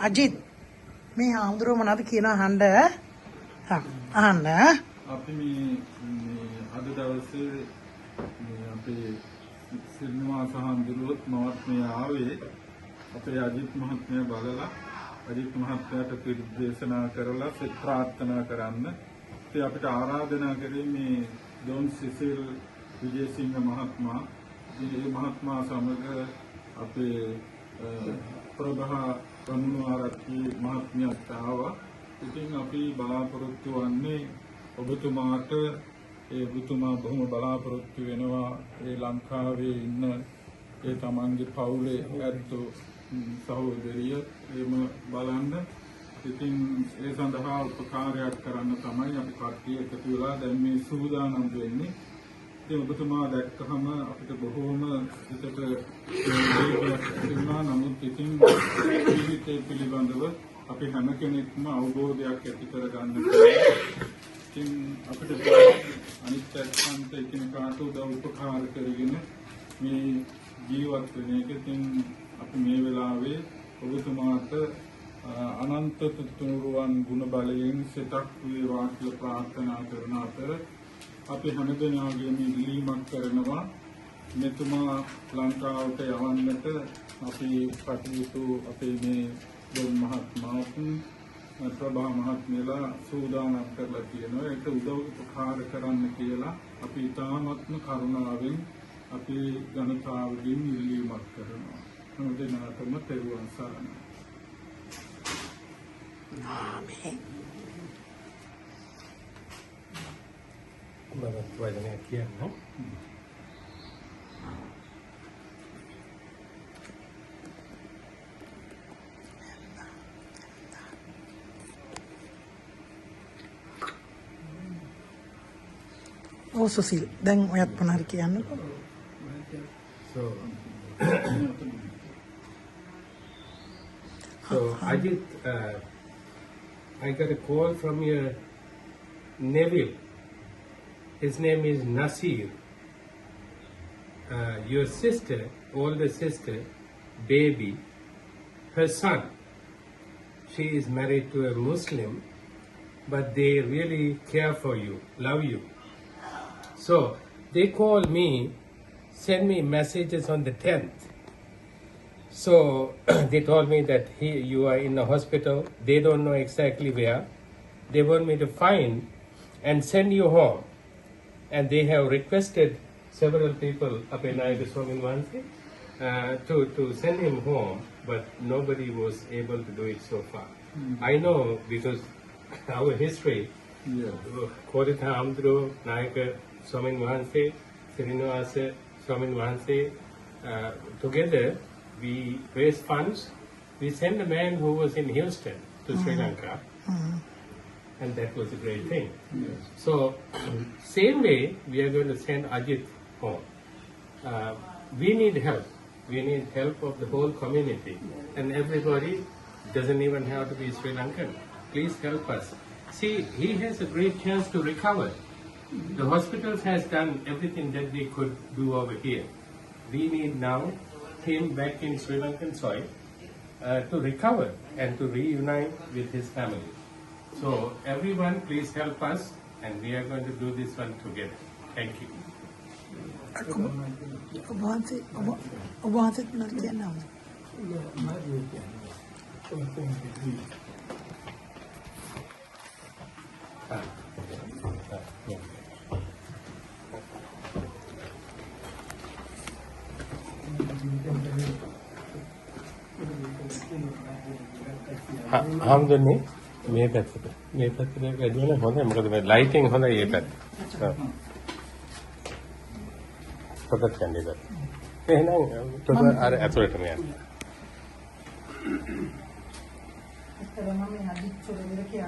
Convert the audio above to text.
අජිත් මේ ආම්දුර මොනවද කියන අහන්න අහන්න අපි මේ අද දවසේ මේ අපේ සිල්වාස හඳුරුවත් මවත් මේ ආවේ අපේ අජිත් මහත්මයා බලලා අජිත් මහත්මයාට පිළිදේශනා කරලා සිත ප්‍රාර්ථනා කරන්න ඉතින් අපිට ආරාධනා කරේ මේ දොන් සිසිල් විජේසිංහ මහත්මයා මේ මහත්මයා සමග අපේ ප්‍රභා වනුආරච්චි මහත්මියට ආවා. ඉතින් අපි බලාපොරොත්තු වන්නේ ඔබතුමාට ඒ ඔබතුමා බොහොම බලාපොරොත්තු වෙනවා ඒ ලංකාවේ ඉන්න ඒ තමන්ගේ පවුලේ ඇත්තෝ සහෝදරිය එම බලන්න. ඉතින් ඒ සඳහා උපකාරයක් කරන්න තමයි අපි කට්ටිය එකතු වෙලා දැන් මේ සූදානම් වෙන්නේ. ඉතින් ඔබතුමා දැක්කහම අපිට බොහෝම හිතට තිබුණා. නමුත් ඉතින් ජීවිතය පිළිබඳව අපි හැම කෙනෙක්ම අවබෝධයක් ඇති කරගන්න ඕනේ. ඉතින් අපිට අනිත් පැත්තන්ට එකිනෙකාට උදව් උපකාර කරගෙන මේ ජීවත් වෙන එක. ඉතින් අපි මේ වෙලාවේ ඔබතුමාට අනන්ත තුනුරුවන් ගුණ බලයෙන් සිතක් වේවා කියලා ප්‍රාර්ථනා කරන අතර අපි හැමදෙනාගේම ඉල්ලීමක් කරනවා මෙතුමා ලංකාවට යවන්නට අපි කටයුතු අපේ මේ දොන් මහත්මයාත් ප්‍රභා මහත්මියලා සූදානම් කරලා තියෙනවා. ඒක උදව් උපකාර කරන්න කියලා අපි ඉතාමත්ම කරුණාවෙන් අපේ ජනතාවගෙන් ඉල්ලීමක් කරනවා. හැමදෙනාටම තෙරුවන් සරණයි. ආමේන්. වචනය කියන්න. ඔව් සුසිල් දැන් ඔයත් මොනාරි කියන්නකෝ. So Ajit, I got a call from your nephew. His name is Nasir. Your sister, older sister, baby, her son. She is married to a Muslim, but they really care for you, love you. So they call me, send me messages on the 10th. So they told me that you are in a hospital. They don't know exactly where. They want me to find and send you home. And they have requested several people up in Naigaswaminwansi to send him home, but nobody was able to do it so far. I know because our history, Koditha Amdru, Nayaka Swaminwansi, Srinivasa Swaminwansi, together we raised funds. We sent a man who was in Houston to Sri Lanka. And that was a great thing. Yes. So, same way, we are going to send Ajit home. We need help. We need help of the whole community. And everybody doesn't even have to be Sri Lankan. Please help us. See, he has a great chance to recover. The hospitals has done everything that they could do over here. We need now him back in Sri Lankan soil to recover and to reunite with his family. So everyone please help us and we are going to do this one together. Thank you. ඔබවහන්සේ මොනවද කියන්නවද? හම්දුනේ මේ පැත්තට වැඩිවල හොඳයි මොකද මේ lighting හොඳයි ඒ පැත්ත. පොතක් කන්නේ දැන්. එහෙනම් පොත අර ඇතුළටම යන්න. ඇත්තටම මේ අදිච්ච දෙයක්